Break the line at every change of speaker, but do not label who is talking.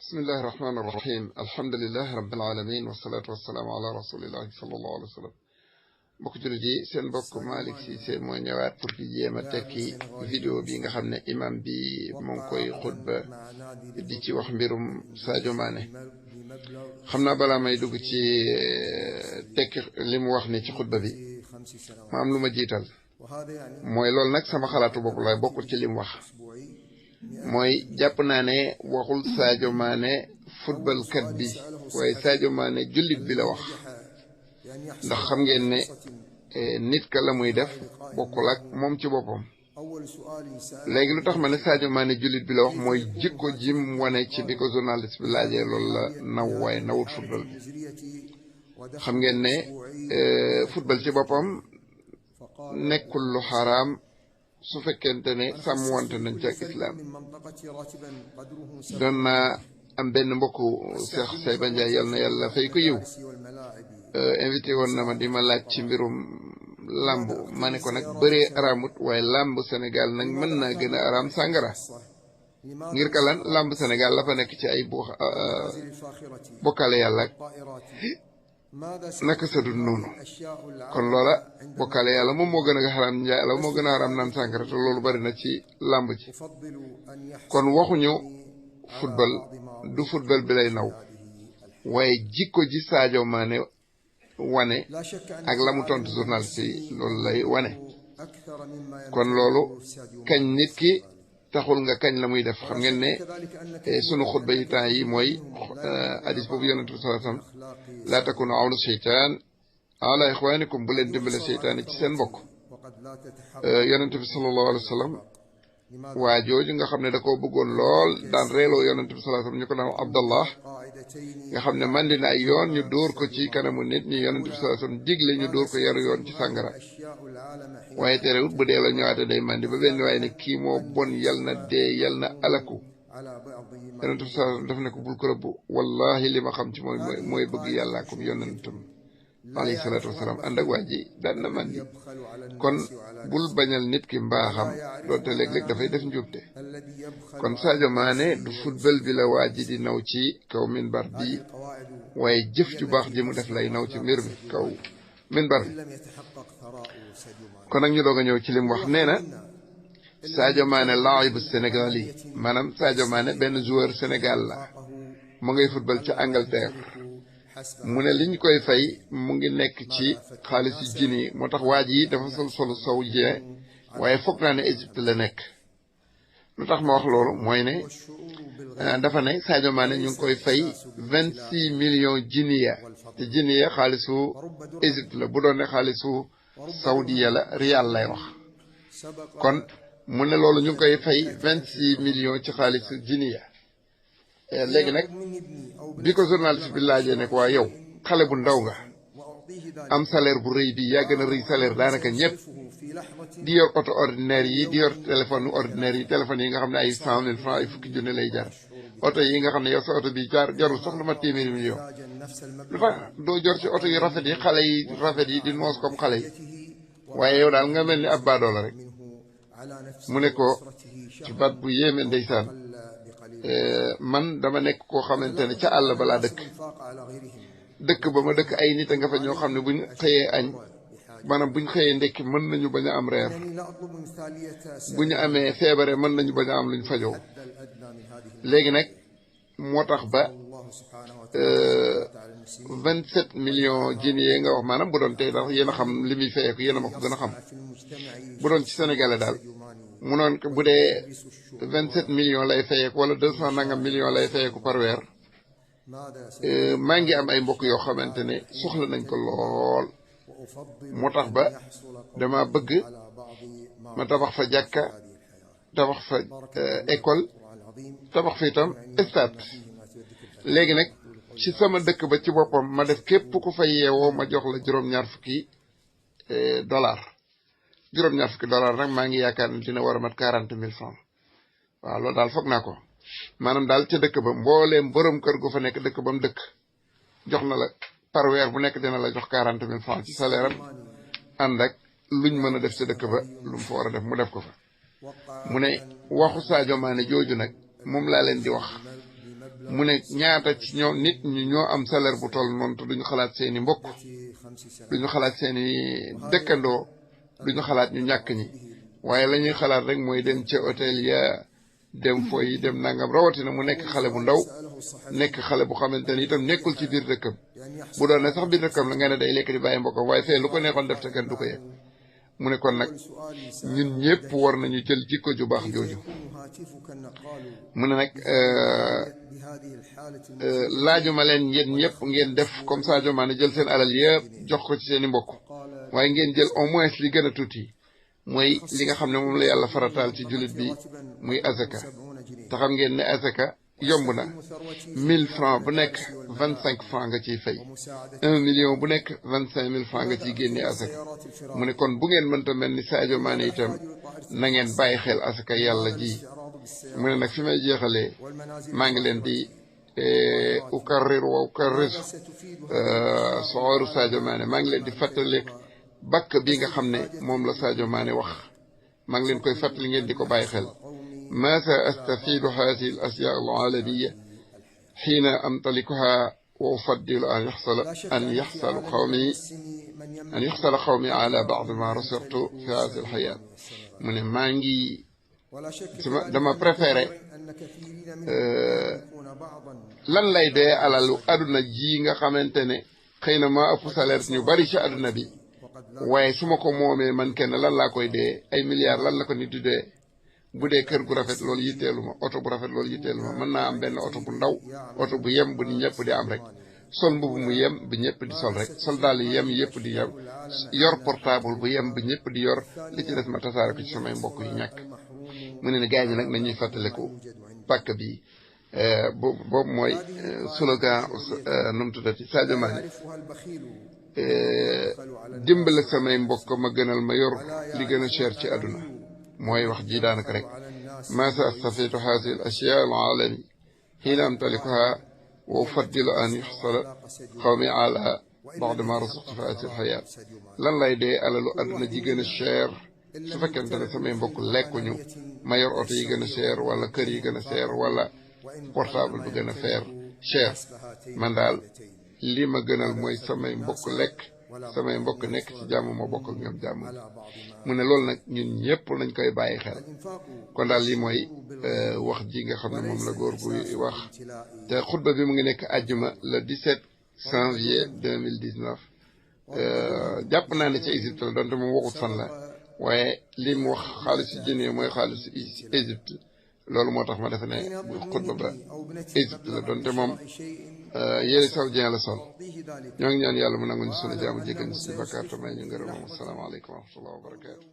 بسم الله الرحمن الرحيم الحمد لله رب العالمين والصلاة والسلام على رسول الله صلى الله عليه وسلم mbokk jullit yi seen mbokk Malick Cissé moo ñëwaat pour di jéem a tekki vidéo bi nga xam ne imam bi moo ngi koy xutba di ci wax mbirum Sadio Mané xam naa balaa may dugg ci tekki li mu wax ni ci xutba bi ma am lu ma jiital mooy loolu nag sama xalaatu bopp laay bokkul ci li mu wax mooy jàpp naa ne waxul Sadio Mané football kat bi waaye Sadio Mané jullit bi la wax ndax xam ngeen ne nit ka la muy def bokkul ak moom ci boppam léegi lu tax ma ne Sadio Mané jullit bi la wax mooy jikko jim wane ci bi ko journaliste bi laajee loolu la naw waaye nawut football bi xam ngeen ne football ci boppam nekkul lu xaraam su fekkente ne sàmm wante nañ ci ak islam doon naa am benn mbokku Cheikh Seyba Ndiaye yal na yàlla fay ko yiw invité woon na ma di ma laaj ci mbirum làmb ma ne ko nag bëree araamut waaye làmb Sénégal nag mën naa gën a araam sàngara ngir ka lan làmb Sénégal la fa nekk ci ay bokkaale yàlla ak naka sa dul noonu kon loola bokkaale yàlla moom moo gën a xaraam njaay la moo gën a xaraam naan sàngara te loolu bari na ci làmb ji kon waxuñu football du football bi lay naw waaye jikko ji Sadio Mané wane ak la mu tontu journaliste yi loolu lay wane kon loolu kañ nit ki taxul nga kañ la muy def xam ngeen ne sunu xutba yi temps yi mooy hadis boobu yonent bi sallallahu alayhi wasallam laa takunu awnu seytaan ala ixwanikum bu leen dimbale seytaan ci seen mbokk yonent bi sallallahu alayhi wasallam waa jooju nga xam ne da koo bëggoon lool daan reeloo yonent bi sallallahu alayhi wasallam ñu ko daan Abdallah nga xam ne mandi na ay yoon ñu dóor ko ci kanamu nit ñi yonent bi sallallahu alayhi wasallam digle ñu dóor ko yaru yoon ci sàngara waaye terewut bu dee la ñëwaate day mandi ba benn waaye ne kii moo bon yal na dee yal na alaku yonent bi sallallahu alayhi wasallam daf ne ko bul ko rëbbu wallahi li ma xam ci mooy bëgg yàllaa ko yonentam alayhi salaatu wasalaam ànd ak waa ji daan na mandi kon bul bañal nit ki mbaaxam doonte léeg-léeg dafay def njuumte kon Sadio Mané du football bi la waa ji di naw ci kaw minbar bi waaye jëf ju baax ji mu def lay naw ci mbir mi kaw minbar bi kon nag ñu doog a ñëw ci li mu wax nee na Sadio Mané laayibu Sénégal yi maanaam Sadio Mané benn joueur Sénégal la mu ngay football ci Angleterre mu ne liñ koy fay mu ngi nekk ci xaalis yu jini moo tax waa ji dafa solu saoudien waaye foog naa ne Égypte la nekk lu tax ma wax loolu mooy ne dafa ne Sadio Mané ñu ngi koy fay 26 millions jiniya te jiniya xaalisu Égypte la bu doon ne xaalisu saoudia la rial lay wax kon mu ne loolu ñu ngi koy fay 26 millions ci xaalisu jiniya léegi nag bi ko journaliste bi laajee ne ko waa yow xale bu ndaw nga am salaire bu rëy bi yaa gën a rëy salaire daanaka ñëpp di yor auto ordinaire yi di yor téléphone ordinaire yi téléphone yi nga xam ne ay 100 000 francs ay fukki junne lay jar oto yi nga xam ne yow sa oto bi jarul sax lu ma téeméeri million lu tax doo jor ci oto yu rafet yi xale yi rafet yi di noos comme xale yi waaye yow daal nga mel ni ab baadoola rek mu ne ko ci baat bu yéeme ndeysaan man dama nekk koo xamante ne ca àll balaa dëkk ba ma dëkk ay nit a nga fa ñoo xam ne buñ xëyee añ maanaam buñ xëyee ndekki mën nañu bañ a am reer bu ñu amee feebare mën nañu bañ a am luñ fajoo léegi nag moo tax ba 27 millions jiniye nga wax maanaam bu doon tey daal yéen a xam li muy fayeeku yéen a ma ko gën a xam bu doon ci sénégalais daal mu noon bu dee 27 millions lay fayeeku wala 200 nangam millions lay fayeeku par weer maa ngi am ay mbokk yoo xamante ne soxla nañ ko lool moo tax ba dama bëgg ma tabax fa jàkka tabax fa école tabax fa itam stade léegi nag ci sama dëkk ba ci boppam ma def képp ku fa yeewoo ma jox la juróom-ñaar fukki dollar nag maa ngi yaakaar ne dina war a mat 40 000 francs waaw loolu daal foog naa ko maanaam daal ca dëkk ba mbooleem borom kër gu fa nekk dëkk ba mu dëkk jox na la par weer bu nekk dina la jox 40 000 francs ci salaire am ànd ak luñ mën a def ca dëkk ba lu mu fa war a def mu def ko fa mu ne waxu Sadio Mané jooju nag moom laa leen di wax mu ne ñaata ci ñoo nit ñi ñoo am salaire bu toll noonu te duñu xalaat seeni mbokk duñu xalaat seeni dëkkandoo duñu xalaat ñu ñàkk ñi waaye la ñuy xalaat rek mooy dem ca hôtel ya dem fo yi dem nangam rawatina mu nekk xale bu ndaw nekk xale bu xamante ne itam nekkul ci biir dëkkam bu doon ne sax biir dëkkam la nga ne day lekk di bàyyi mbokkam waaye fee lu ko neexoon def te kenn du ko yëg mu ne kon nag ñun ñëpp war nañu jël jikko ju baax jooju mu ne nag laajuma leen yéen ñëpp ngeen def comme Sadio Mané jël seen alal yëpp jox ko ci seen i mbokk waaye ngeen jël au moins li gën a tuuti mooy li nga xam ne moom la yàlla farataal ci jullit bi muy azaka te xam ngeen ne azaka yomb na 1000 francs bu nekk 25 francs nga ciy fay 1 million bu nekk 25000 francs nga ciy génne azaka mu ne kon bu ngeen mënta mel ni Sadio Mané itam na ngeen bàyyi xel azaka yàlla ji mu ne nag fi may jeexalee maa ngi leen di ukarrir wa ukarrir soxoru Sadio Mané maa ngi leen di fàttaleek bakk bi nga xam ne moom la Sadio Mané wax maa ngi leen koy fàttali ngeen di ko bàyyi xel ma sa astafidu hadihi al asya al alamiya xiina amtalikuha wa ufaddilu an yaxsala qawmi ala ba'd ma rasirtu fi hadihi al hayat mu ne maa ngi dama préféré lan lay dee alalu aduna ji nga xamante ne xëy na maa ëpp salaire ñu bari ci aduna bi waaye su ma ko moomee man kenn lan laa koy dee ay milliards lan la ko nit di dee bu dee kër gu rafet loolu yitteelu ma oto bu rafet loolu yitteelu ma mën naa am benn oto bu ndaw oto bu yem bu ni ñëpp di am rek sol mbubu mu yem bi ñëpp di sol rek sol daal yi yem yëpp di yem yor portable bu yem bi ñëpp di yor li ci des ma tasaare ko ci samay mbokk yu ñàkk mu ne gars ñi nag nañuy fàttaliku pàkk bi boobu mooy slogan nu mu tuddati Sadio Mané dimbale samay mbokk ma gënal ma yor li gën a cher ci àdduna mooy wax ji daanaka rek ma sa astafitu hadihi al ashya al alami xiina amtalikuha wa ufaddilu an yuxsala qawmi ala ba'd ma razaqtu fi hadihi al hayat lan lay dee alalu àdduna ji gën a cher su fekkente ne samay mbokk lekkuñu ma yor oto yi gën a cher wala kër yi gën a cher wala portable bu gën a cher man daal li ma gënal mooy samay mbokk lekk samay mbokk nekk ci jàmm ma bokk ak ñoom jàmm mu ne loolu nag ñun ñëpp nañ koy bàyyi xel kon daal lii mooy wax ji nga xam ne moom la góor gu wax te xutba bi mu ngi nekk àjjuma le 17 janvier 2019 jàpp naa ne ci Égypte la donte moom waxut fan la waaye li mu wax xaalisu jën mooy xaalisu Égypte loolu moo tax ma defe ne xutba ba Égypte la donte moom yére saoudien la sol ñoo ngi ñaan yàlla mu nangu ñu sunu jaamu jéggal ñu suñu bakkaar te may ñu ngërëm moom asalaamaaleykum wa rahmatullahi wa barakaatu